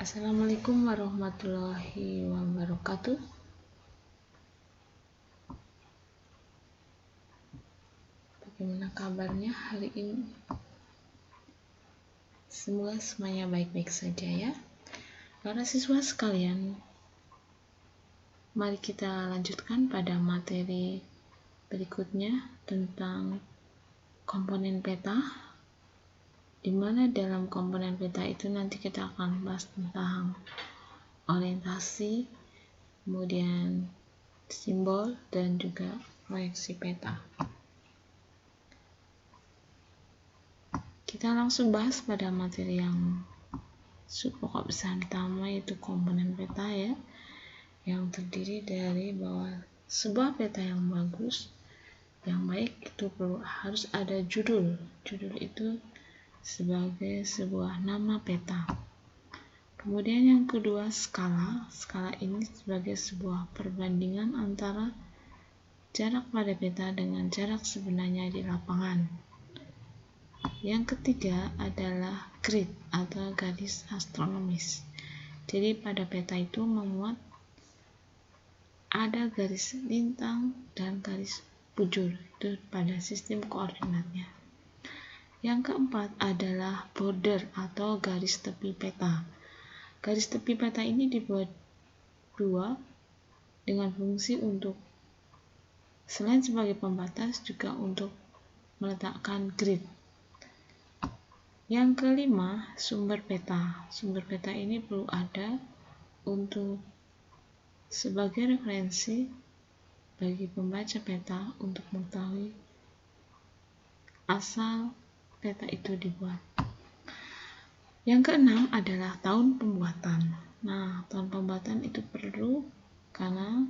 Assalamualaikum warahmatullahi wabarakatuh. Bagaimana kabarnya hari ini? Semoga semuanya baik-baik saja ya. Para siswa sekalian, mari kita lanjutkan pada materi berikutnya tentang komponen peta, di mana dalam komponen peta itu nanti kita akan bahas tentang orientasi, kemudian simbol, dan juga proyeksi peta. Kita langsung bahas pada materi yang pokok besar pertama, yaitu komponen peta ya, yang terdiri dari bahwa sebuah peta yang bagus, yang baik itu harus ada judul. Judul itu sebagai sebuah nama peta. Kemudian yang kedua, skala. Skala ini sebagai sebuah perbandingan antara jarak pada peta dengan jarak sebenarnya di lapangan. Yang ketiga adalah grid atau garis astronomis. Jadi pada peta itu memuat ada garis lintang dan garis bujur, itu pada sistem koordinatnya. Yang keempat adalah border atau garis tepi peta. Garis tepi peta ini dibuat dua dengan fungsi untuk selain sebagai pembatas juga untuk meletakkan grid. Yang kelima, sumber peta. Sumber peta ini perlu ada untuk sebagai referensi bagi pembaca peta untuk mengetahui asal peta itu dibuat. Yang keenam adalah tahun pembuatan. Nah, tahun pembuatan itu perlu karena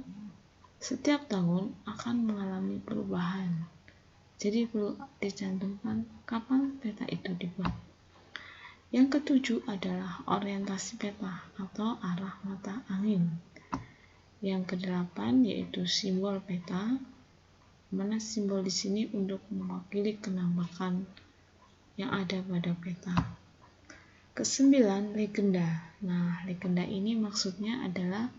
setiap tahun akan mengalami perubahan. Jadi perlu dicantumkan kapan peta itu dibuat. Yang ketujuh adalah orientasi peta atau arah mata angin. Yang kedelapan yaitu simbol peta, mana simbol di sini untuk mewakili penampakan yang ada pada peta. Kesembilan, legenda. Nah, legenda ini maksudnya adalah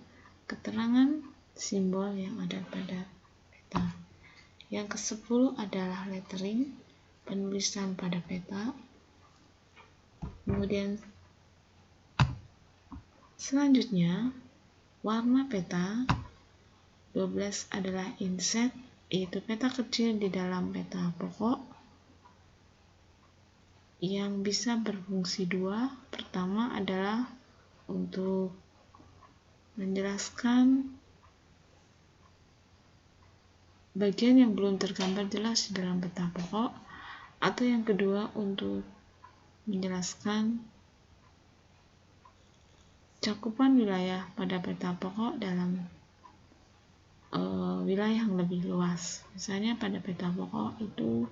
keterangan simbol yang ada pada peta. Yang ke-10 adalah lettering, penulisan pada peta. Kemudian selanjutnya warna peta. 12 adalah inset, yaitu peta kecil di dalam peta pokok yang bisa berfungsi dua. Pertama adalah untuk menjelaskan bagian yang belum tergambar jelas di dalam peta pokok, atau yang kedua untuk menjelaskan cakupan wilayah pada peta pokok dalam wilayah yang lebih luas. Misalnya pada peta pokok itu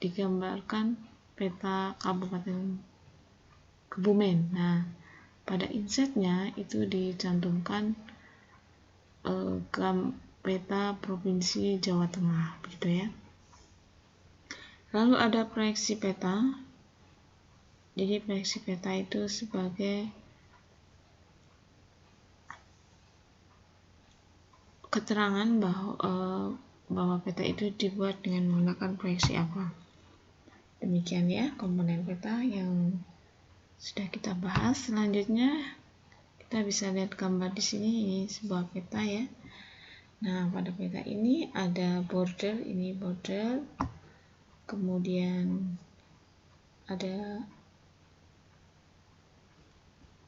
digambarkan peta Kabupaten Kebumen. Nah, pada insetnya itu dicantumkan peta Provinsi Jawa Tengah, begitu ya. Lalu ada proyeksi peta. Jadi proyeksi peta itu sebagai keterangan bahwa peta itu dibuat dengan menggunakan proyeksi apa. Demikian ya komponen peta yang sudah kita bahas. Selanjutnya kita bisa lihat gambar di sini, ini sebuah peta ya. Nah, pada peta ini ada border, ini border. Kemudian ada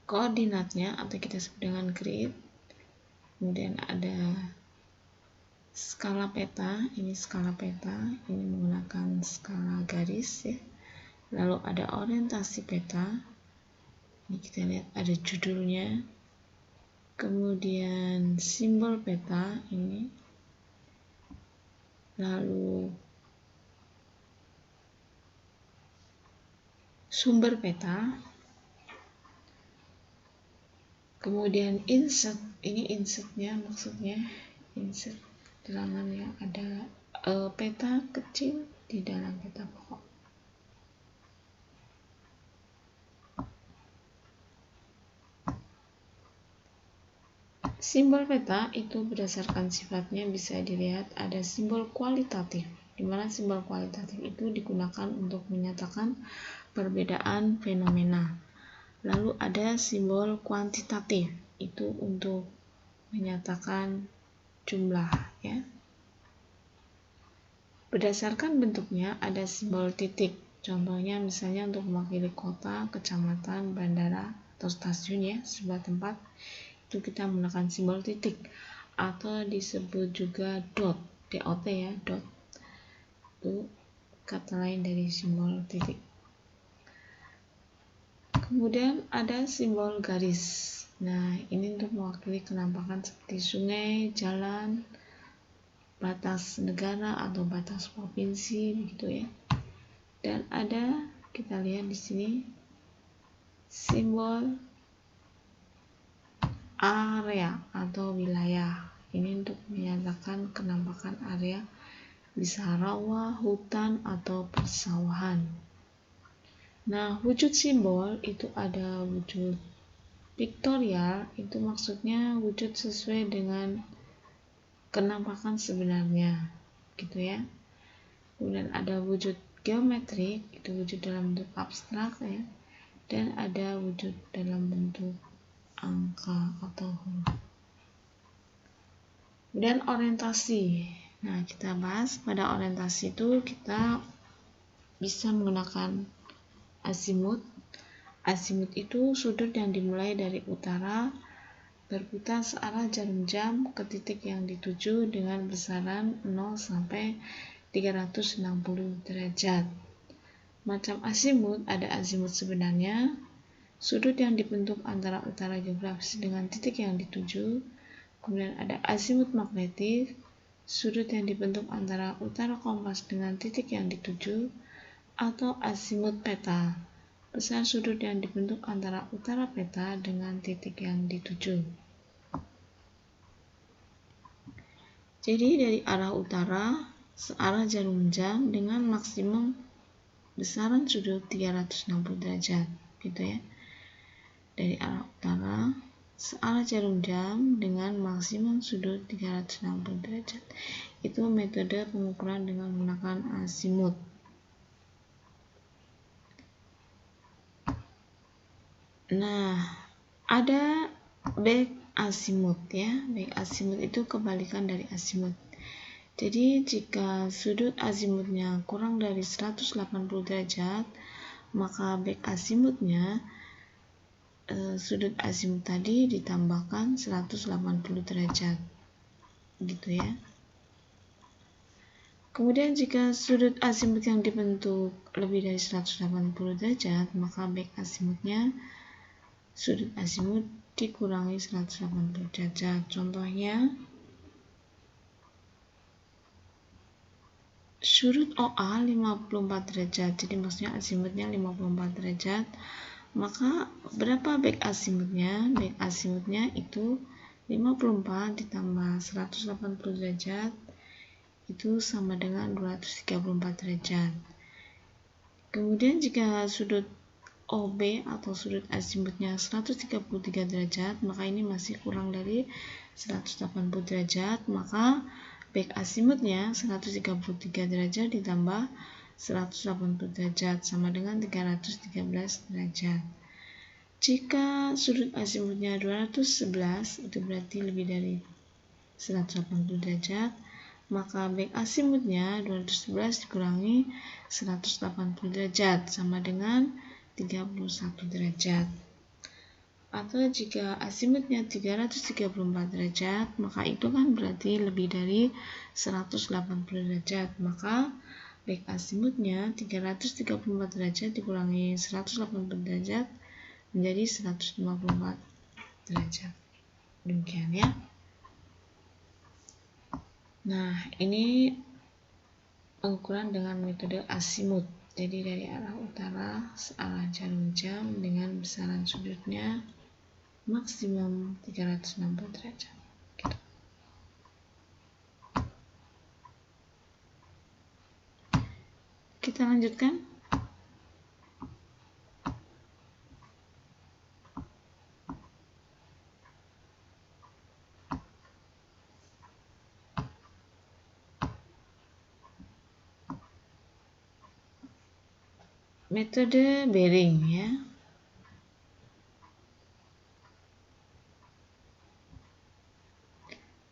koordinatnya atau kita sebut dengan grid. Kemudian ada skala peta, ini skala peta, ini menggunakan skala garis ya. Lalu ada orientasi peta, ini kita lihat ada judulnya. Kemudian simbol peta ini. Lalu sumber peta. Kemudian insert, ini insertnya maksudnya insert terangannya ada peta kecil di dalam peta pokok. Simbol peta itu berdasarkan sifatnya bisa dilihat ada simbol kualitatif, di mana simbol kualitatif itu digunakan untuk menyatakan perbedaan fenomena. Lalu ada simbol kuantitatif, itu untuk menyatakan jumlah, ya. Berdasarkan bentuknya ada simbol titik. Contohnya misalnya untuk mewakili kota, kecamatan, bandara, atau stasiun, ya, sebuah tempat. Itu kita menggunakan simbol titik atau disebut juga dot, dot, ya, dot. Itu kata lain dari simbol titik. Kemudian ada simbol garis. Nah, ini untuk mewakili kenampakan seperti sungai, jalan, batas negara atau batas provinsi, begitu, ya. Dan ada, kita lihat di sini, simbol area atau wilayah. Ini untuk menyatakan kenampakan area, bisa rawa, hutan, atau persawahan. Nah, wujud simbol itu ada wujud piktorial, itu maksudnya wujud sesuai dengan kenampakan sebenarnya, gitu, ya. Kemudian ada wujud geometrik, itu wujud dalam bentuk abstrak, ya. Dan ada wujud dalam bentuk angka atau huruf. Kemudian orientasi. Nah, kita bahas pada orientasi itu kita bisa menggunakan azimut. Azimut itu sudut yang dimulai dari utara, berputar searah jarum jam ke titik yang dituju dengan besaran 0 sampai 360 derajat. Macam azimut, ada azimut sebenarnya, sudut yang dibentuk antara utara geografis dengan titik yang dituju. Kemudian ada azimut magnetik, sudut yang dibentuk antara utara kompas dengan titik yang dituju. Atau azimut peta, besar sudut yang dibentuk antara utara peta dengan titik yang dituju. Jadi dari arah utara, searah jarum jam dengan maksimum besaran sudut 360 derajat, gitu, ya. Dari arah utara, searah jarum jam dengan maksimum sudut 360 derajat. Itu metode pengukuran dengan menggunakan azimut. Nah, ada back azimut, ya. Back azimut itu kebalikan dari azimut. Jadi jika sudut azimutnya kurang dari 180 derajat, maka back azimutnya sudut azimut tadi ditambahkan 180 derajat, gitu, ya. Kemudian jika sudut azimut yang dibentuk lebih dari 180 derajat, maka back azimutnya sudut azimut dikurangi 180 derajat. Contohnya sudut OA 54 derajat, jadi maksudnya azimutnya 54 derajat. Maka berapa back azimutnya? Back azimutnya itu 54 ditambah 180 derajat, itu sama dengan 234 derajat. Kemudian jika sudut OB atau sudut azimutnya 133 derajat, maka ini masih kurang dari 180 derajat, maka back azimutnya 133 derajat ditambah 180 derajat sama dengan 313 derajat. Jika sudut azimutnya 211, itu berarti lebih dari 180 derajat, maka back azimutnya 211 dikurangi 180 derajat sama dengan 31 derajat. Atau jika azimutnya 334 derajat, maka itu kan berarti lebih dari 180 derajat, maka back azimutnya 334 derajat dikurangi 180 derajat menjadi 154 derajat. Demikian, ya. Nah, ini pengukuran dengan metode azimut. Jadi dari arah utara, searah jarum jam dengan besaran sudutnya maksimum 360 derajat. Gitu. Kita lanjutkan. metode bearing ya.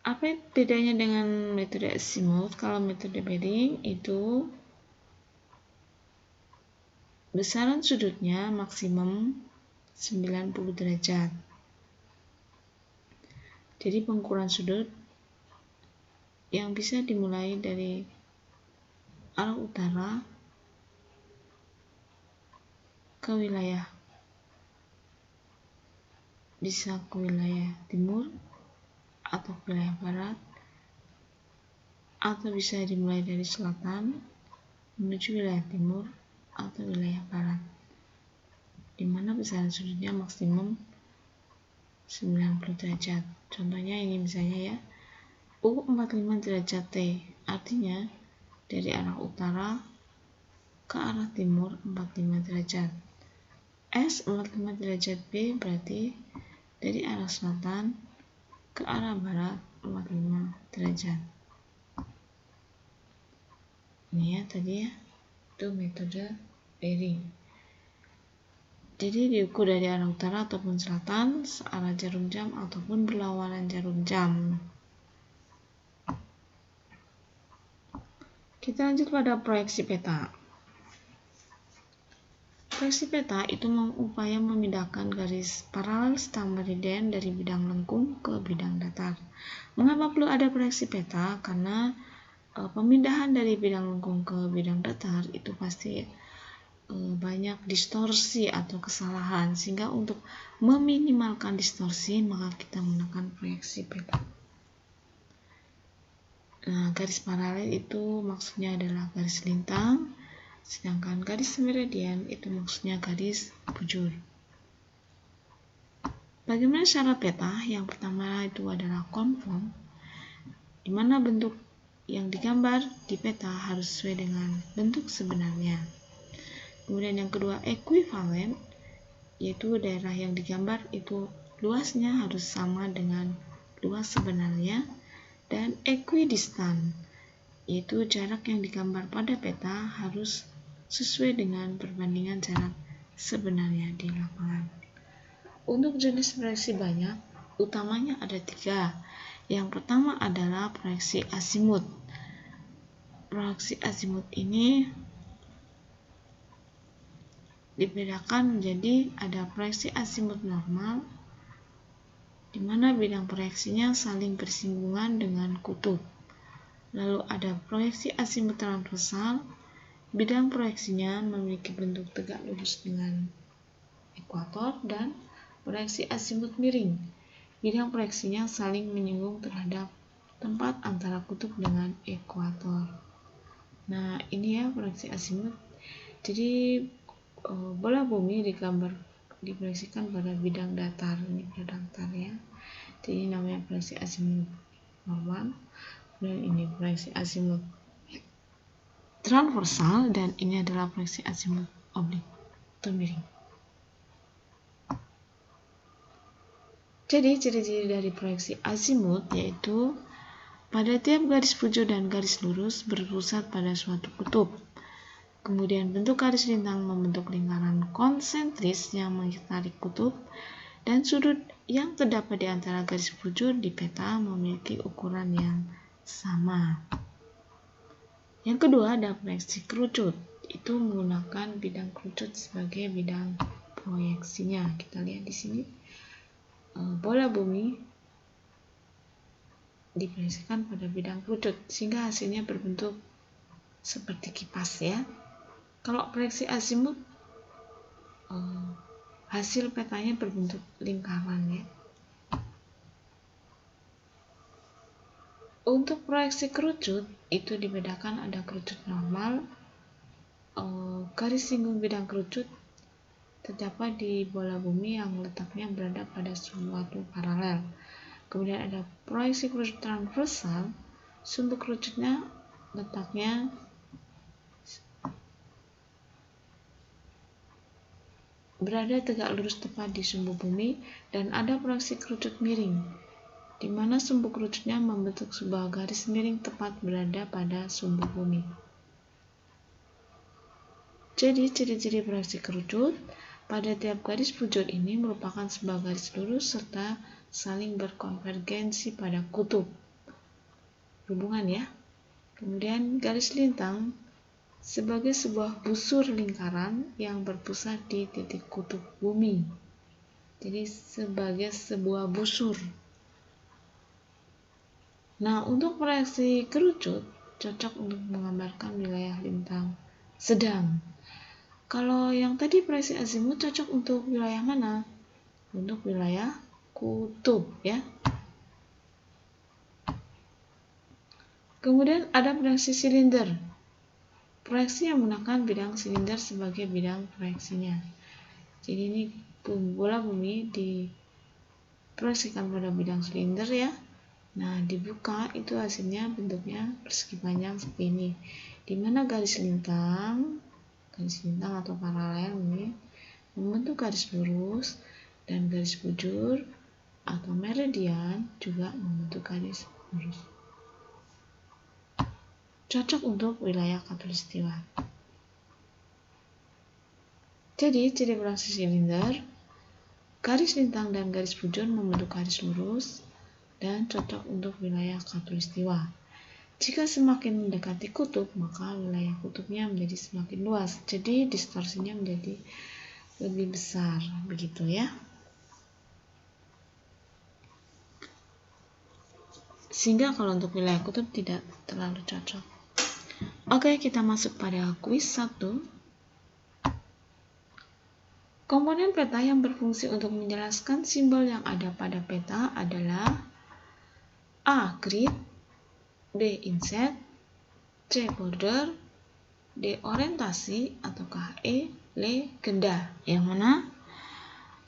Apa bedanya dengan metode azimuth? Kalau metode bearing itu besaran sudutnya maksimum 90 derajat. Jadi pengukuran sudut yang bisa dimulai dari arah utara ke wilayah, bisa ke wilayah timur atau ke wilayah barat, atau bisa dimulai dari selatan menuju wilayah timur atau wilayah barat, di mana besaran sudutnya maksimum 90 derajat. Contohnya ini misalnya ya, U45 derajat T, artinya dari arah utara ke arah timur 45 derajat. S 45 derajat B berarti dari arah selatan ke arah barat 45 derajat. Ini ya tadi ya, itu metode bearing. Jadi diukur dari arah utara ataupun selatan, searah jarum jam ataupun berlawanan jarum jam. Kita lanjut pada proyeksi peta. Proyeksi peta itu upaya memindahkan garis paralel setang meridien dari bidang lengkung ke bidang datar. Mengapa perlu ada proyeksi peta? Karena pemindahan dari bidang lengkung ke bidang datar itu pasti banyak distorsi atau kesalahan, sehingga untuk meminimalkan distorsi maka kita menggunakan proyeksi peta. Nah, garis paralel itu maksudnya adalah garis lintang, sedangkan garis meridien itu maksudnya garis bujur. Bagaimana cara peta? Yang pertama itu adalah konform, di mana bentuk yang digambar di peta harus sesuai dengan bentuk sebenarnya. Kemudian yang kedua ekuivalen, yaitu daerah yang digambar itu luasnya harus sama dengan luas sebenarnya. Dan equidistant, yaitu jarak yang digambar pada peta harus sesuai dengan perbandingan jarak sebenarnya di lapangan. Untuk jenis proyeksi banyak, utamanya ada 3. Yang pertama adalah proyeksi azimuth. Proyeksi azimuth ini dibedakan menjadi ada proyeksi azimuth normal, di mana bidang proyeksinya saling bersinggungan dengan kutub. Lalu ada proyeksi azimuth transversal, bidang proyeksinya memiliki bentuk tegak lurus dengan ekuator, dan proyeksi azimuth miring, bidang proyeksinya saling menyinggung terhadap tempat antara kutub dengan ekuator. Nah, ini ya proyeksi azimuth. Jadi bola bumi diproyeksikan pada bidang datar, ini pada datar ya. Jadi namanya proyeksi azimuth normal. Dan ini proyeksi azimuth transversal, dan ini adalah proyeksi azimuth oblik atau miring. Jadi ciri-ciri dari proyeksi azimuth yaitu pada tiap garis bujur dan garis lurus berpusat pada suatu kutub. Kemudian bentuk garis lintang membentuk lingkaran konsentris yang mengitari kutub, dan sudut yang terdapat di antara garis bujur di peta memiliki ukuran yang sama. Yang kedua ada proyeksi kerucut, itu menggunakan bidang kerucut sebagai bidang proyeksinya. Kita lihat di sini bola bumi diproyeksikan pada bidang kerucut sehingga hasilnya berbentuk seperti kipas ya. Kalau proyeksi azimuth hasil petanya berbentuk lingkaran ya. Untuk proyeksi kerucut itu dibedakan ada kerucut normal, garis singgung bidang kerucut terdapat di bola bumi yang letaknya berada pada suatu paralel. Kemudian ada proyeksi kerucut transversal, sumber kerucutnya letaknya berada tegak lurus tepat di sumbu bumi, dan ada proyeksi kerucut miring, di mana sumbu kerucutnya membentuk sebuah garis miring tepat berada pada sumbu bumi. Jadi, ciri-ciri proyeksi kerucut pada tiap garis bujur ini merupakan sebuah garis lurus serta saling berkonvergensi pada kutub. Hubungan ya. Kemudian garis lintang sebagai sebuah busur lingkaran yang berpusat di titik kutub bumi. Jadi sebagai sebuah busur. Nah, untuk proyeksi kerucut cocok untuk menggambarkan wilayah lintang sedang. Kalau yang tadi proyeksi azimut cocok untuk wilayah mana? Untuk wilayah kutub ya. Kemudian ada proyeksi silinder. Proyeksi yang menggunakan bidang silinder sebagai bidang proyeksinya. Jadi ini bola bumi diproyeksikan pada bidang silinder ya. Nah, dibuka itu hasilnya bentuknya persegi panjang seperti ini. Di mana garis lintang atau paralel ini membentuk garis lurus dan garis bujur atau meridian juga membentuk garis lurus. Cocok untuk wilayah khatulistiwa. Jadi, ciri proyeksi silinder, garis lintang dan garis bujur membentuk garis lurus dan cocok untuk wilayah khatulistiwa. Jika semakin mendekati kutub, maka wilayah kutubnya menjadi semakin luas. Jadi distorsinya menjadi lebih besar, begitu ya. Sehingga kalau untuk wilayah kutub tidak terlalu cocok. Oke, kita masuk pada kuis 1. Komponen peta yang berfungsi untuk menjelaskan simbol yang ada pada peta adalah A. Grid, B. Inset, C. Border, D. Orientasi, ataukah E. Legenda. Yang mana?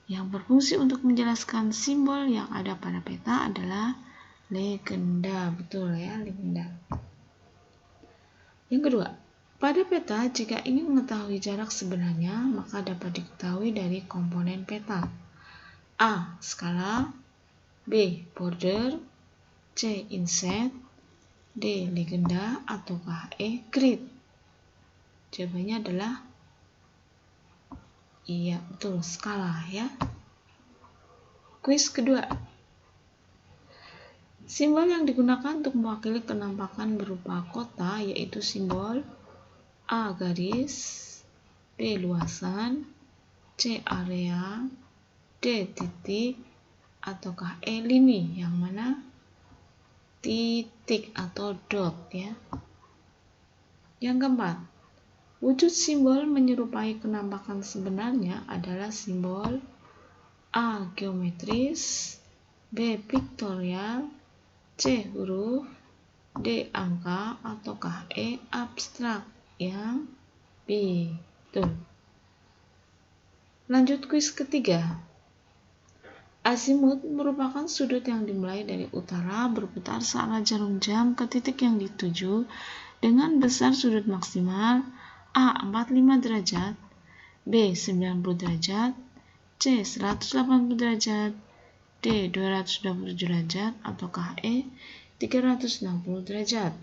Yang berfungsi untuk menjelaskan simbol yang ada pada peta adalah legenda. Betul ya, legenda. Yang kedua, pada peta jika ingin mengetahui jarak sebenarnya, maka dapat diketahui dari komponen peta. A. Skala, B. Border, C. Inset, D. Legenda, ataukah E. Grid? Jawabannya adalah iya, betul, skala ya. Kuis kedua. Simbol yang digunakan untuk mewakili penampakan berupa kota yaitu simbol A. Garis, B. Luasan, C. Area, D. Titik, ataukah E. Lini? Yang mana? Titik atau dot ya. Yang keempat, wujud simbol menyerupai penampakan sebenarnya adalah simbol A. Geometris, B. Piktorial, C. Huruf, D. Angka, ataukah E. Abstrak? Yang B. Tuh. Lanjut kuis ketiga. Azimut merupakan sudut yang dimulai dari utara berputar searah jarum jam ke titik yang dituju dengan besar sudut maksimal A. 45 derajat, B. 90 derajat, C. 180 derajat, D. 227 derajat, ataukah E. 360 derajat?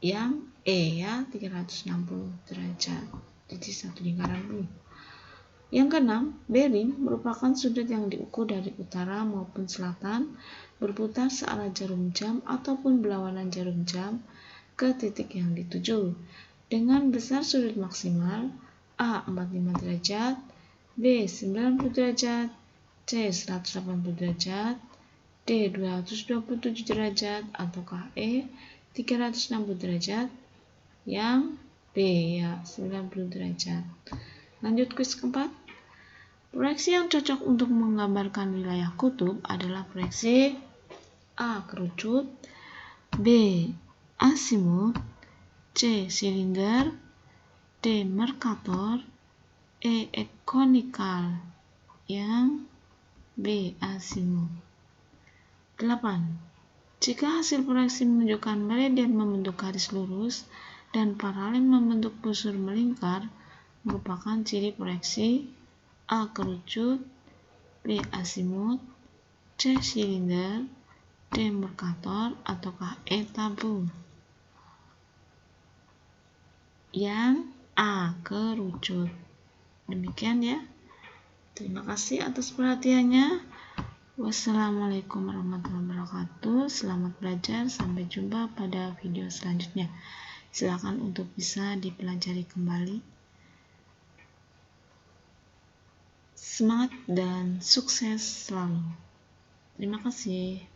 Yang E ya, 360 derajat. Jadi satu lingkaran penuh. Yang keenam, bearing merupakan sudut yang diukur dari utara maupun selatan berputar searah jarum jam ataupun berlawanan jarum jam ke titik yang dituju dengan besar sudut maksimal A. 45 derajat, B. 90 derajat, C. 180 derajat, D. 227 derajat, ataukah E. 360 derajat? Yang B ya, 90 derajat. Lanjut kuis keempat. Proyeksi yang cocok untuk menggambarkan wilayah kutub adalah proyeksi A. Kerucut, B. Azimut, C. Silinder, D. Mercator, E. Konikal. Yang B. Azimut. 8. Jika hasil proyeksi menunjukkan meridian membentuk garis lurus dan paralel membentuk busur melingkar, merupakan ciri proyeksi A. Kerucut, B. Azimut, C. Silinder, D. Mercator, ataukah E. Tabung? yang A kerucut. Demikian ya. Terima kasih atas perhatiannya. Wassalamualaikum warahmatullahi wabarakatuh. Selamat belajar. Sampai jumpa pada video selanjutnya. Silakan untuk bisa dipelajari kembali. Semangat dan sukses selalu. Terima kasih.